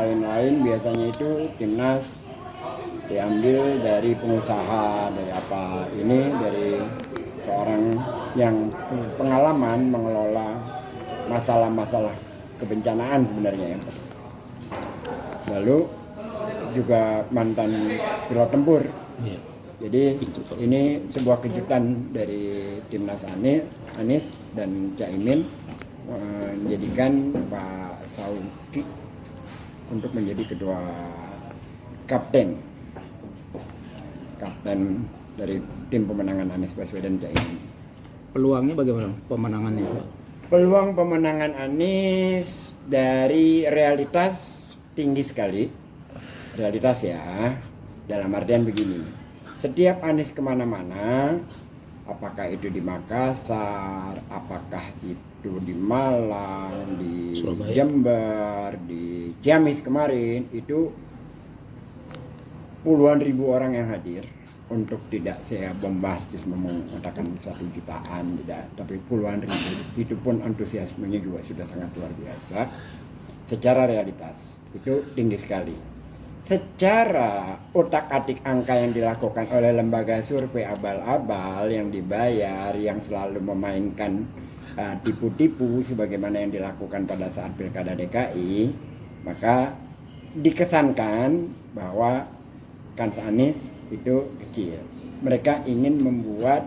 lain-lain biasanya itu timnas diambil dari pengusaha, dari apa, ini dari seorang yang pengalaman mengelola masalah-masalah kebencanaan sebenarnya ya. Lalu juga mantan pilot tempur. Iya. Jadi ini sebuah kejutan dari timnas Anies dan Caimin menjadikan Pak Sauki untuk menjadi ketua kapten dari tim pemenangan Anies Baswedan Caimin. Peluangnya bagaimana pemenangannya? Peluang pemenangan Anies dari realitas tinggi sekali. Realitas ya, dalam artian begini. Setiap Anies kemana-mana, apakah itu di Makassar, apakah itu di Malang, di Surabaya, Jember, di Ciamis kemarin, itu puluhan ribu orang yang hadir. Untuk tidak saya bombastis mengatakan 1 jutaan, tidak, tapi puluhan ribu. Itu pun antusiasmenya juga sudah sangat luar biasa. Secara realitas itu tinggi sekali. Secara otak-atik angka yang dilakukan oleh lembaga survei abal-abal yang dibayar, yang selalu memainkan tipu-tipu sebagaimana yang dilakukan pada saat Pilkada DKI, maka dikesankan bahwa kans Anies itu kecil. Mereka ingin membuat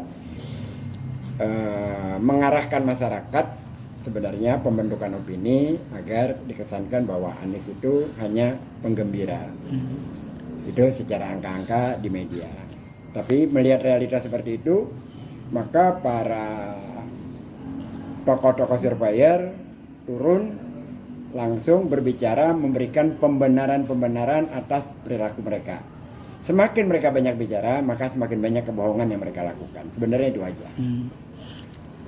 mengarahkan masyarakat sebenarnya pembentukan opini agar dikesankan bahwa Anies itu hanya penggembira. Itu secara angka-angka di media. Tapi melihat realitas seperti itu, maka para tokoh-tokoh surveyor turun langsung berbicara, memberikan pembenaran-pembenaran atas perilaku mereka. Semakin mereka banyak bicara, maka semakin banyak kebohongan yang mereka lakukan. Sebenarnya itu aja.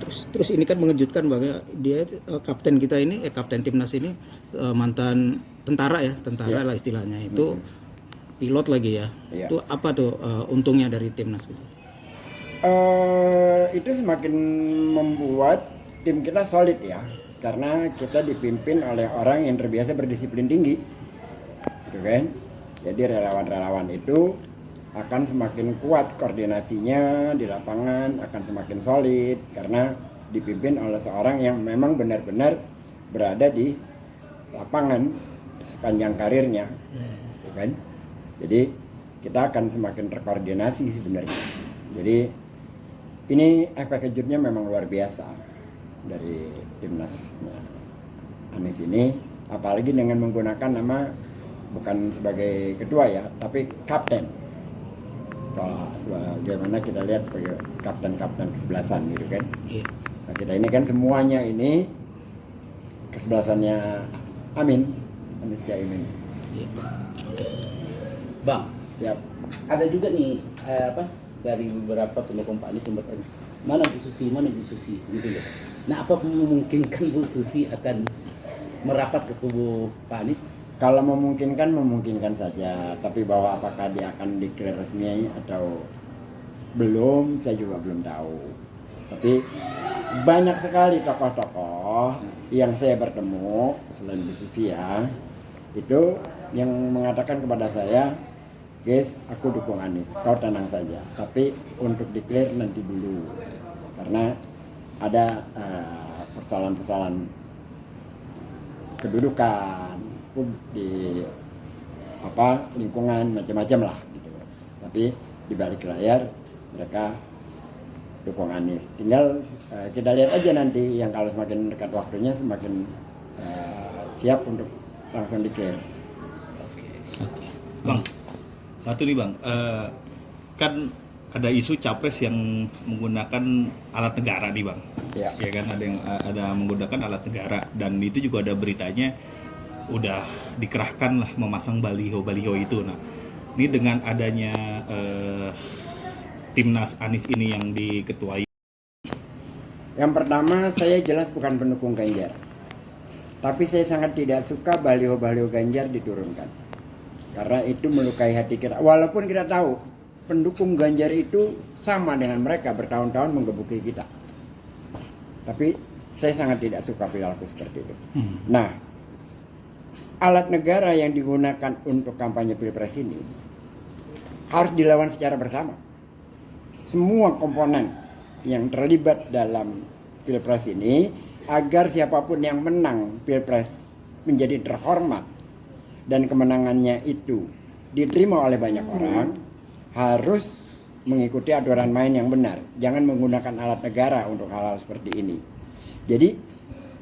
Terus ini kan mengejutkan bahwa dia kapten kita ini, kapten timnas ini mantan tentara ya, tentara lah istilahnya itu, pilot lagi ya. Itu apa tuh untungnya dari timnas itu? Itu semakin membuat tim kita solid ya, karena kita dipimpin oleh orang yang terbiasa berdisiplin tinggi, gitu kan? Jadi relawan-relawan itu akan semakin kuat koordinasinya di lapangan, akan semakin solid karena dipimpin oleh seorang yang memang benar-benar berada di lapangan sepanjang karirnya, kan? Jadi kita akan semakin terkoordinasi sebenarnya. Jadi ini efek kejutnya memang luar biasa dari timnas Anies ini, apalagi dengan menggunakan nama bukan sebagai ketua ya, tapi kapten. Sebagaimana kita lihat sebagai kapten-kapten kesebelasan gitu kan. Nah, kita ini kan semuanya ini kesebelasannya Anies Caimin. Bang, Siap. ada juga nih dari beberapa pendukung Pak Anies yang bertanya, mana Bu Susi, gitu ya. Nah, apa memungkinkan Bu Susi akan merapat ke kubu Pak Anies? Kalau memungkinkan saja, tapi bahwa apakah dia akan declare resmi atau belum, saya juga belum tahu. Tapi banyak sekali tokoh-tokoh yang saya bertemu selain Bu Susi ya, itu yang mengatakan kepada saya, guys, aku dukung Anies, kau tenang saja. Tapi untuk declare nanti dulu, karena ada persoalan-persoalan kedudukan di lingkungan macam-macam lah gitu. Tapi di balik layar mereka dukung Anies. Tinggal kita lihat aja nanti, yang kalau semakin dekat waktunya semakin siap untuk langsung declare. Bang, satu nih Bang, kan ada isu capres yang menggunakan alat negara nih Bang. Ya kan, ada menggunakan alat negara, dan itu juga ada beritanya udah dikerahkan lah memasang baliho itu. Nah, ini dengan adanya timnas Anies ini yang diketuai. Yang pertama, saya jelas bukan pendukung Ganjar, tapi saya sangat tidak suka baliho-baliho Ganjar diturunkan, karena itu melukai hati kita. Walaupun kita tahu pendukung Ganjar itu sama dengan mereka bertahun-tahun menggebuki kita, tapi saya sangat tidak suka perilaku seperti itu. Nah, alat negara yang digunakan untuk kampanye pilpres ini harus dilawan secara bersama. Semua komponen yang terlibat dalam pilpres ini, agar siapapun yang menang pilpres menjadi terhormat dan kemenangannya itu diterima oleh banyak orang, harus mengikuti aturan main yang benar. Jangan menggunakan alat negara untuk hal-hal seperti ini. Jadi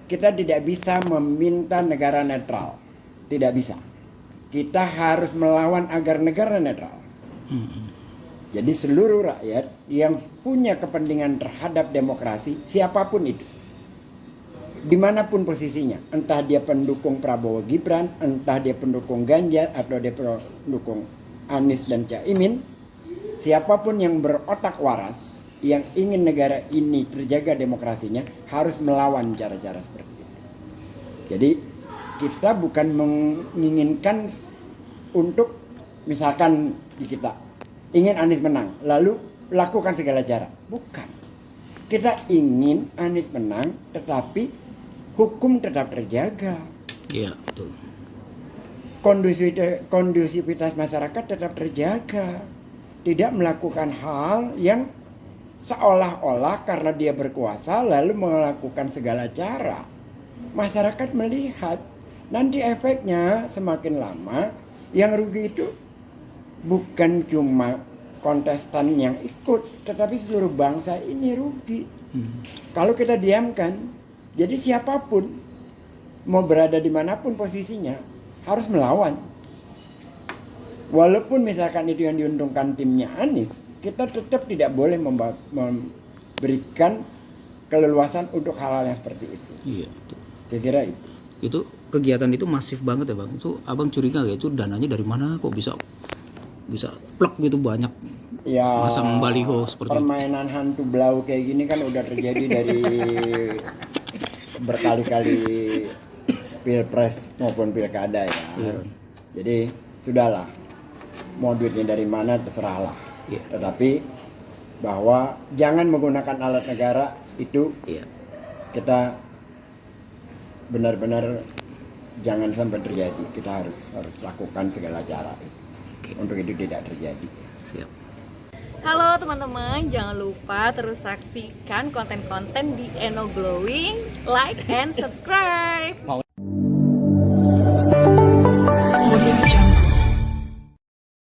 kita tidak bisa meminta negara netral. Tidak bisa. Kita harus melawan agar negara netral. Jadi seluruh rakyat yang punya kepentingan terhadap demokrasi, siapapun itu, dimanapun posisinya, entah dia pendukung Prabowo Gibran, entah dia pendukung Ganjar, atau dia pendukung Anies dan Caimin, siapapun yang berotak waras, yang ingin negara ini terjaga demokrasinya, harus melawan cara-cara seperti itu. Jadi kita bukan menginginkan untuk, misalkan kita ingin Anies menang, lalu lakukan segala cara. Bukan. Kita ingin Anies menang, tetapi hukum tetap terjaga. Iya, betul. Kondusivitas masyarakat tetap terjaga. Tidak melakukan hal yang seolah-olah karena dia berkuasa lalu melakukan segala cara. Masyarakat melihat, nanti efeknya semakin lama yang rugi itu bukan cuma kontestan yang ikut, tetapi seluruh bangsa ini rugi. Kalau kita diamkan, jadi siapapun mau berada dimanapun posisinya harus melawan. Walaupun misalkan itu yang diuntungkan timnya Anies, kita tetap tidak boleh memberikan keleluasan untuk hal-hal yang seperti itu. Iya, betul. Saya kira itu. Itu kegiatan itu masif banget ya Bang. Itu Abang curiga gak itu dananya dari mana kok bisa plek gitu banyak? Ya, masang baliho seperti permainan hantu blau kayak gini kan udah terjadi dari berkali-kali pilpres maupun pilkada ya. Iya. Jadi sudahlah, mau duitnya dari mana terserahlah. Iya. Tetapi bahwa jangan menggunakan alat negara itu, Iya. kita benar-benar jangan sampai terjadi. Kita harus lakukan segala cara untuk itu tidak terjadi. Siap. Halo teman-teman, jangan lupa terus saksikan konten-konten di Eno Glowing, like and subscribe.